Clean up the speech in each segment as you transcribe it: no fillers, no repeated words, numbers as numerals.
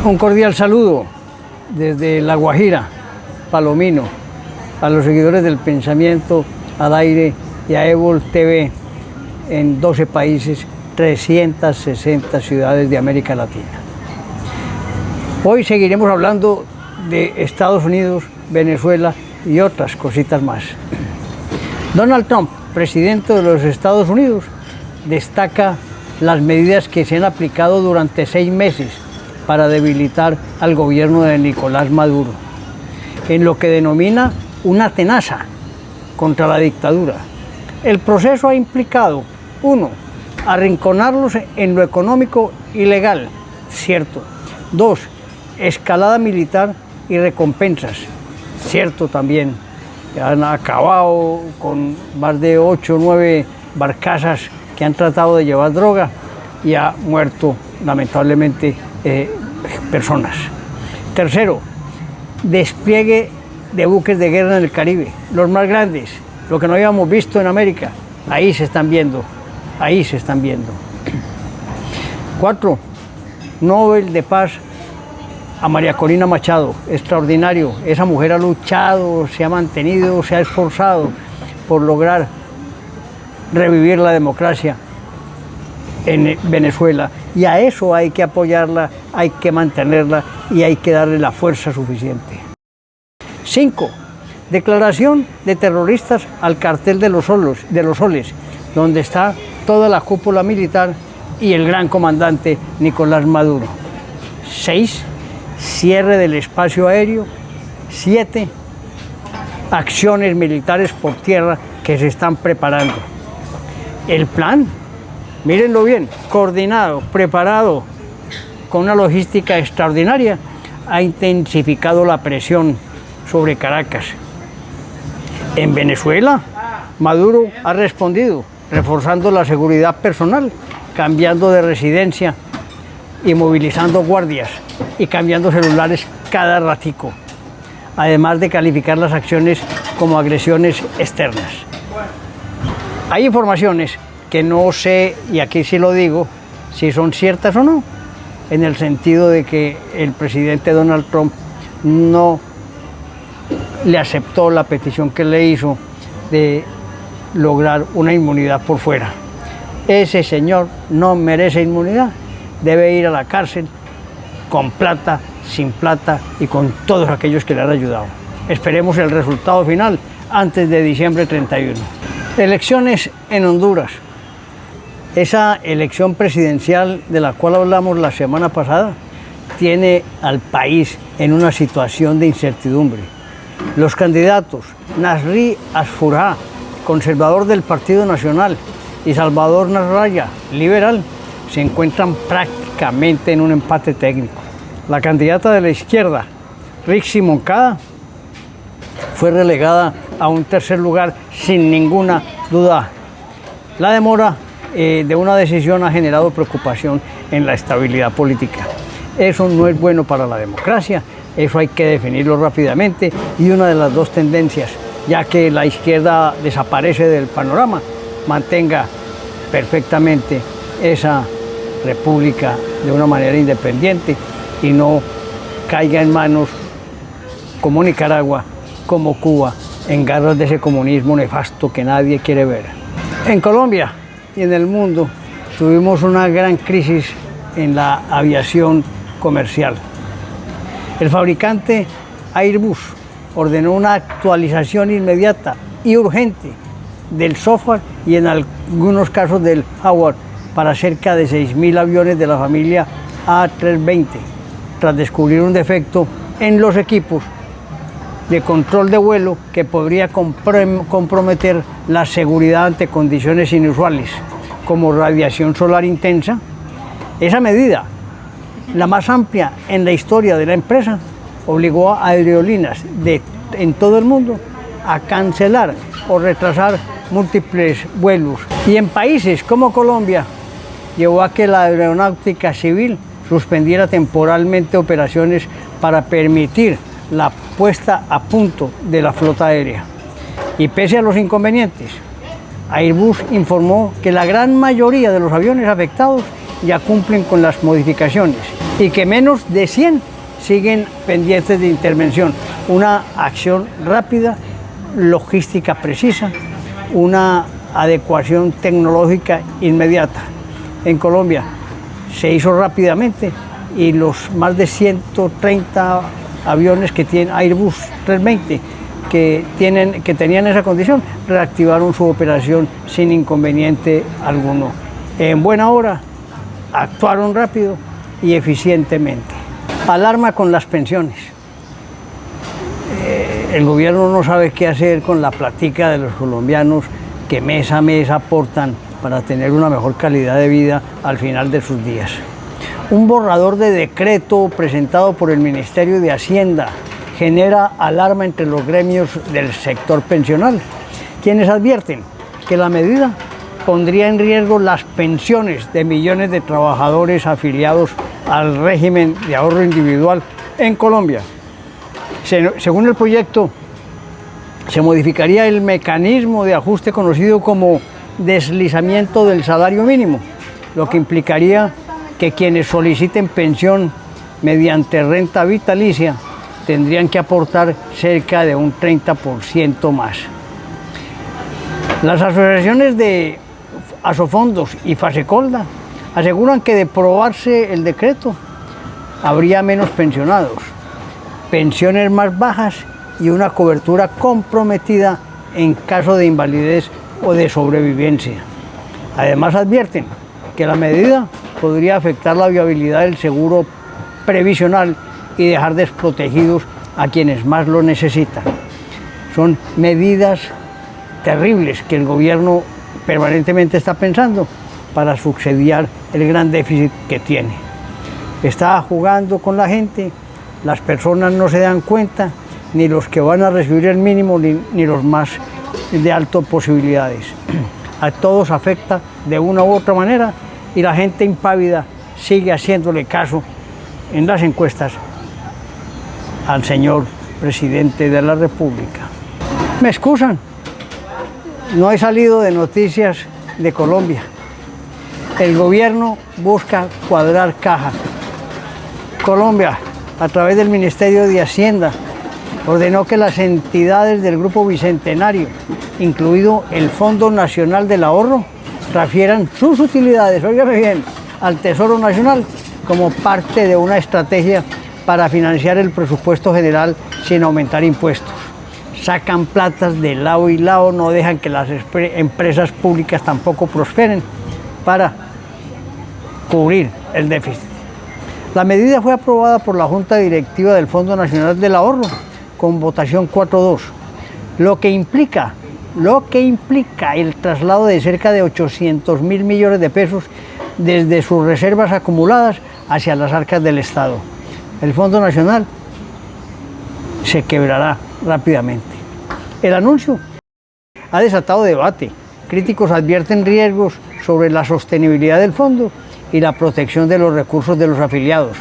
Un cordial saludo desde La Guajira, Palomino, a los seguidores del Pensamiento al Aire y a Évol TV en 12 países, 360 ciudades de América Latina. Hoy seguiremos hablando de Estados Unidos, Venezuela y otras cositas más. Donald Trump, presidente de los Estados Unidos, destaca las medidas que se han aplicado durante 6 meses para debilitar al gobierno de Nicolás Maduro, en lo que denomina una tenaza contra la dictadura. El proceso ha implicado, 1, arrinconarlos en lo económico y legal, cierto. 2, escalada militar y recompensas, cierto también. Han acabado con más de 8 o 9 barcazas que han tratado de llevar droga y ha muerto lamentablemente personas. Tercero, despliegue de buques de guerra en el Caribe, los más grandes, lo que no habíamos visto en América. Ahí se están viendo. 4, Nobel de Paz a María Corina Machado, extraordinario. Esa mujer ha luchado, se ha mantenido, se ha esforzado por lograr revivir la democracia en Venezuela, y a eso hay que apoyarla, hay que mantenerla y hay que darle la fuerza suficiente. 5, declaración de terroristas al cartel de los Soles, donde está toda la cúpula militar y el gran comandante Nicolás Maduro. 6, cierre del espacio aéreo. 7, acciones militares por tierra que se están preparando. El plan, mírenlo bien, coordinado, preparado, con una logística extraordinaria, ha intensificado la presión sobre Caracas. En Venezuela, Maduro ha respondido, reforzando la seguridad personal, cambiando de residencia y movilizando guardias y cambiando celulares cada ratico, además de calificar las acciones como agresiones externas. Hay informaciones que no sé, y aquí sí lo digo, si son ciertas o no, en el sentido de que el presidente Donald Trump no le aceptó la petición que le hizo de lograr una inmunidad por fuera. Ese señor no merece inmunidad, debe ir a la cárcel con plata, sin plata y con todos aquellos que le han ayudado. Esperemos el resultado final antes de diciembre 31. Elecciones en Honduras. Esa elección presidencial de la cual hablamos la semana pasada tiene al país en una situación de incertidumbre. Los candidatos Nasri Asfurá, conservador del Partido Nacional, y Salvador Nasralla, liberal, se encuentran prácticamente en un empate técnico. La candidata de la izquierda, Rixi Moncada, fue relegada a un tercer lugar sin ninguna duda. La demora de una decisión ha generado preocupación en la estabilidad política. Eso no es bueno para la democracia, eso hay que definirlo rápidamente, y una de las dos tendencias, ya que la izquierda desaparece del panorama, mantenga perfectamente esa república de una manera independiente y no caiga en manos como Nicaragua, como Cuba, en garras de ese comunismo nefasto que nadie quiere ver. En Colombia y en el mundo tuvimos una gran crisis en la aviación comercial. El fabricante Airbus ordenó una actualización inmediata y urgente del software y en algunos casos del hardware para cerca de 6.000 aviones de la familia A320, tras descubrir un defecto en los equipos de control de vuelo que podría comprometer la seguridad ante condiciones inusuales, como radiación solar intensa. Esa medida, la más amplia en la historia de la empresa, obligó a aerolíneas en todo el mundo a cancelar o retrasar múltiples vuelos. Y en países como Colombia, llevó a que la aeronáutica civil suspendiera temporalmente operaciones para permitir la puesta a punto de la flota aérea. Y pese a los inconvenientes, Airbus informó que la gran mayoría de los aviones afectados ya cumplen con las modificaciones y que menos de 100 siguen pendientes de intervención. Una acción rápida, logística precisa, una adecuación tecnológica inmediata. En Colombia se hizo rápidamente y los más de 130 aviones que tienen Airbus 320 que tenían esa condición reactivaron su operación sin inconveniente alguno. En buena hora, actuaron rápido y eficientemente. Alarma con las pensiones. El gobierno no sabe qué hacer con la platica de los colombianos que mes a mes aportan para tener una mejor calidad de vida al final de sus días. Un borrador de decreto presentado por el Ministerio de Hacienda genera alarma entre los gremios del sector pensional, quienes advierten que la medida pondría en riesgo las pensiones de millones de trabajadores afiliados al régimen de ahorro individual en Colombia. Según el proyecto, se modificaría el mecanismo de ajuste conocido como deslizamiento del salario mínimo, lo que implicaría que quienes soliciten pensión mediante renta vitalicia tendrían que aportar cerca de un 30% más. Las asociaciones de Asofondos y Fasecolda aseguran que de aprobarse el decreto habría menos pensionados, pensiones más bajas y una cobertura comprometida en caso de invalidez o de sobrevivencia. Además advierten que la medida podría afectar la viabilidad del seguro previsional y dejar desprotegidos a quienes más lo necesitan. Son medidas terribles que el gobierno permanentemente está pensando para subsidiar el gran déficit que tiene. Está jugando con la gente, las personas no se dan cuenta, ni los que van a recibir el mínimo, ni los más de altas posibilidades. A todos afecta de una u otra manera y la gente impávida sigue haciéndole caso en las encuestas al señor presidente de la República. Me excusan, no he salido de noticias de Colombia. El gobierno busca cuadrar caja. Colombia, a través del Ministerio de Hacienda, ordenó que las entidades del Grupo Bicentenario, incluido el Fondo Nacional del Ahorro, transfieran sus utilidades, óigame bien, al Tesoro Nacional como parte de una estrategia para financiar el presupuesto general sin aumentar impuestos. Sacan platas de lado y lado, no dejan que las empresas públicas tampoco prosperen para cubrir el déficit. La medida fue aprobada por la Junta Directiva del Fondo Nacional del Ahorro con votación 4-2, lo que implica el traslado de cerca de 800.000 millones de pesos desde sus reservas acumuladas hacia las arcas del Estado. El Fondo Nacional se quebrará rápidamente. El anuncio ha desatado debate. Críticos advierten riesgos sobre la sostenibilidad del fondo y la protección de los recursos de los afiliados,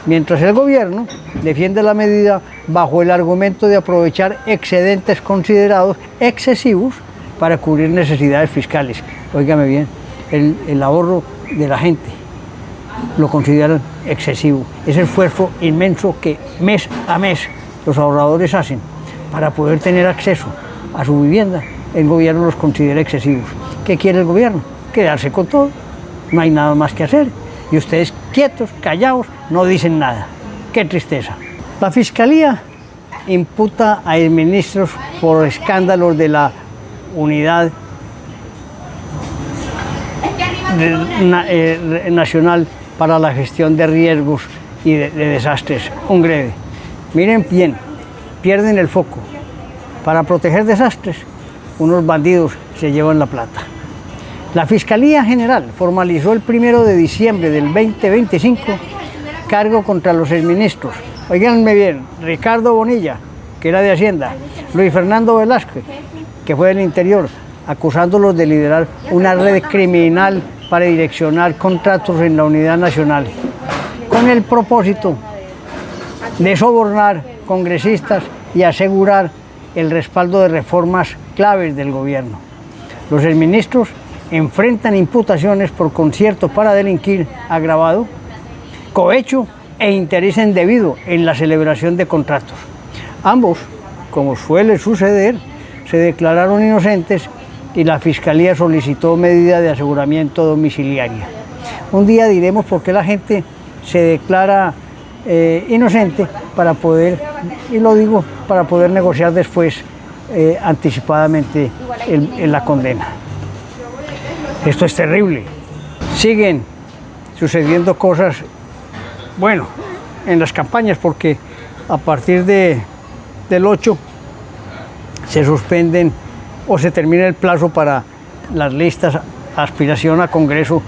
mientras el gobierno defiende la medida bajo el argumento de aprovechar excedentes considerados excesivos para cubrir necesidades fiscales. Óigame bien, el ahorro de la gente lo consideran excesivo. Ese esfuerzo inmenso que mes a mes los ahorradores hacen para poder tener acceso a su vivienda, el gobierno los considera excesivos. ¿Qué quiere el gobierno? Quedarse con todo. No hay nada más que hacer. Y ustedes quietos, callados, no dicen nada. ¡Qué tristeza! La Fiscalía imputa a exministros por escándalos de la Unidad Nacional para la Gestión de Riesgos y de Desastres, UNGREDE. Miren bien, pierden el foco. Para proteger desastres, unos bandidos se llevan la plata. La Fiscalía General formalizó el 1 de diciembre del 2025 cargo contra los exministros. Óiganme bien, Ricardo Bonilla, que era de Hacienda, Luis Fernando Velázquez, que fue del Interior, acusándolos de liderar una red criminal para direccionar contratos en la Unidad Nacional, con el propósito de sobornar congresistas y asegurar el respaldo de reformas claves del gobierno. Los exministros enfrentan imputaciones por concierto para delinquir agravado, cohecho e interés indebido en la celebración de contratos. Ambos, como suele suceder, se declararon inocentes y la Fiscalía solicitó medida de aseguramiento domiciliaria. Un día diremos por qué la gente se declara inocente para poder, y lo digo, para poder negociar después anticipadamente la condena. Esto es terrible. Siguen sucediendo cosas, bueno, en las campañas, porque a partir del 8 se suspenden o se termina el plazo para las listas aspiración a Congreso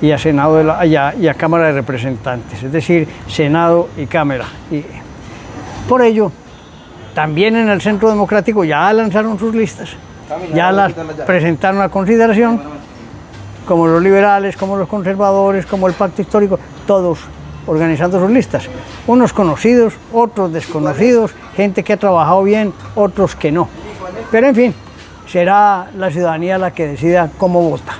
y a Senado y a Cámara de Representantes, es decir, Senado y Cámara. Y por ello, también en el Centro Democrático ya lanzaron sus listas, ya las presentaron a consideración, como los liberales, como los conservadores, como el Pacto Histórico, todos organizando sus listas. Unos conocidos, otros desconocidos, gente que ha trabajado bien, otros que no. Pero en fin, será la ciudadanía la que decida cómo vota.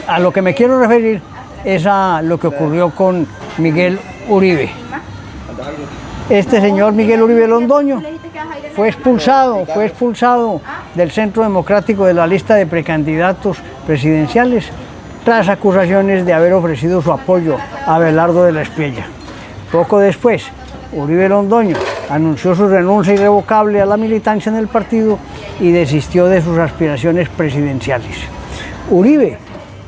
A lo que me quiero referir es a lo que ocurrió con Miguel Uribe. Este señor Miguel Uribe Londoño fue expulsado del Centro Democrático de la lista de precandidatos presidenciales tras acusaciones de haber ofrecido su apoyo a Abelardo de la Espriella. Poco después, Uribe Londoño anunció su renuncia irrevocable a la militancia en el partido y desistió de sus aspiraciones presidenciales. Uribe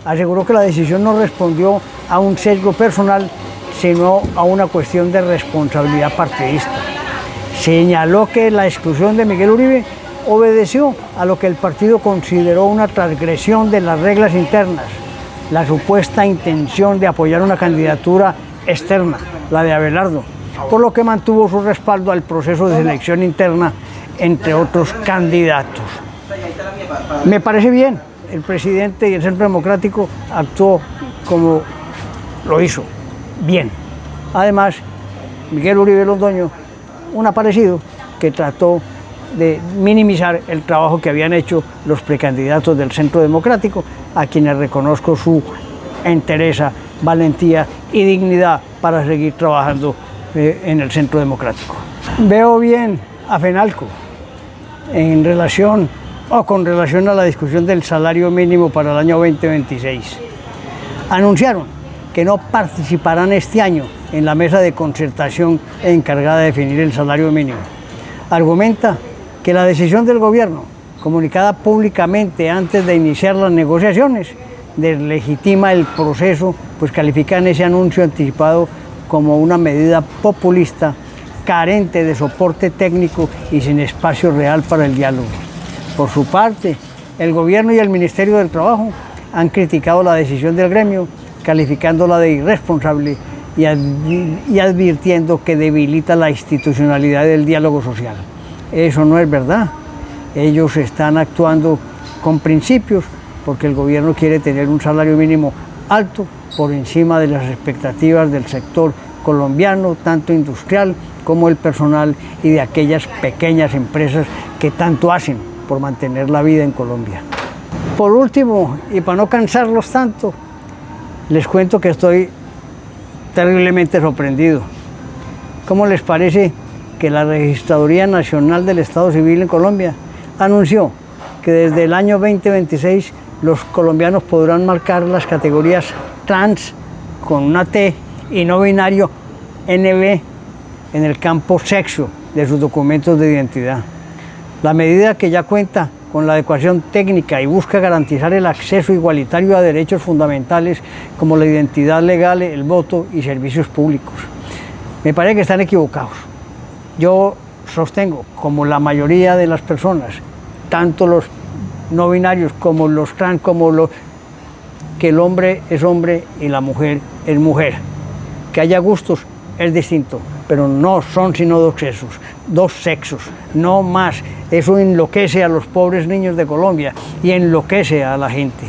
aseguró que la decisión no respondió a un sesgo personal, sino a una cuestión de responsabilidad partidista. Señaló que la exclusión de Miguel Uribe obedeció a lo que el partido consideró una transgresión de las reglas internas, la supuesta intención de apoyar una candidatura externa, la de Abelardo, por lo que mantuvo su respaldo al proceso de selección interna entre otros candidatos. Me parece bien, el presidente y el Centro Democrático actuó como lo hizo, bien. Además, Miguel Uribe Londoño, un aparecido que trató de minimizar el trabajo que habían hecho los precandidatos del Centro Democrático, a quienes reconozco su entereza, valentía y dignidad para seguir trabajando en el Centro Democrático. Veo bien a FENALCO con relación a la discusión del salario mínimo para el año 2026. Anunciaron que no participarán este año en la mesa de concertación encargada de definir el salario mínimo. Argumenta que la decisión del gobierno, comunicada públicamente antes de iniciar las negociaciones, deslegitima el proceso, pues califican ese anuncio anticipado como una medida populista, carente de soporte técnico y sin espacio real para el diálogo. Por su parte, el gobierno y el Ministerio del Trabajo han criticado la decisión del gremio, calificándola de irresponsable y advirtiendo que debilita la institucionalidad del diálogo social. Eso no es verdad. Ellos están actuando con principios porque el gobierno quiere tener un salario mínimo alto por encima de las expectativas del sector colombiano, tanto industrial como el personal y de aquellas pequeñas empresas que tanto hacen por mantener la vida en Colombia. Por último, y para no cansarlos tanto, les cuento que estoy terriblemente sorprendido. ¿Cómo les parece que la Registraduría Nacional del Estado Civil en Colombia anunció que desde el año 2026 los colombianos podrán marcar las categorías trans con una T y no binario NB en el campo sexo de sus documentos de identidad? La medida, que ya cuenta con la adecuación técnica y busca garantizar el acceso igualitario a derechos fundamentales como la identidad legal, el voto y servicios públicos. Me parece que están equivocados. Yo sostengo, como la mayoría de las personas, tanto los no binarios como los trans, que el hombre es hombre y la mujer es mujer. Que haya gustos es distinto, pero no son sino dos sexos, no más. Eso enloquece a los pobres niños de Colombia y enloquece a la gente.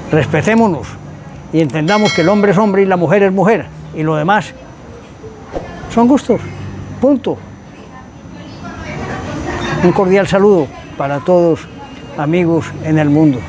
Respetémonos y entendamos que el hombre es hombre y la mujer es mujer, y lo demás son gustos, punto. Un cordial saludo para todos, amigos en el mundo.